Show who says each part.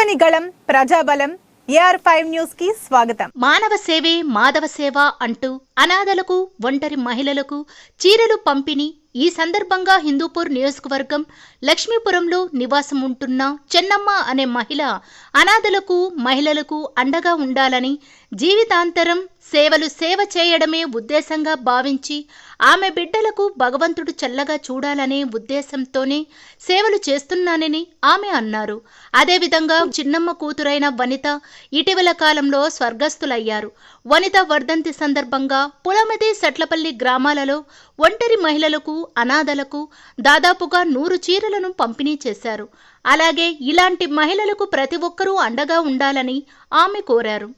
Speaker 1: ప్రజని గళం ప్రజాబలం AR5 news కి స్వాగతం.
Speaker 2: మానవ సేవే మాధవ సేవ అంటూ అనాథలకు, ఒంటరి మహిళలకు చీరలు పంపిణీ. ఈ సందర్భంగా హిందూపూర్ నియోజకవర్గం లక్ష్మీపురంలో నివాసం ఉంటున్న చెన్నమ్మ అనే మహిళ అనాథలకు, మహిళలకు అండగా ఉండాలని, జీవితాంతరం సేవ చేయడమే ఉద్దేశంగా భావించి ఆమె బిడ్డలకు భగవంతుడు చల్లగా చూడాలనే ఉద్దేశంతోనే సేవలు చేస్తున్నానని ఆమె అన్నారు. అదేవిధంగా చిన్నమ్మ కూతురైన వనిత ఇటీవల కాలంలో స్వర్గస్థులయ్యారు. వనిత వర్ధంతి సందర్భంగా పులమతి, సట్లపల్లి గ్రామాలలో ఒంటరి మహిళలకు, అనాథలకు దాదాపుగా 100 చీరలను పంపిణీ చేశారు. అలాగే ఇలాంటి మహిళలకు ప్రతి ఒక్కరూ అండగా ఉండాలని ఆమె కోరారు.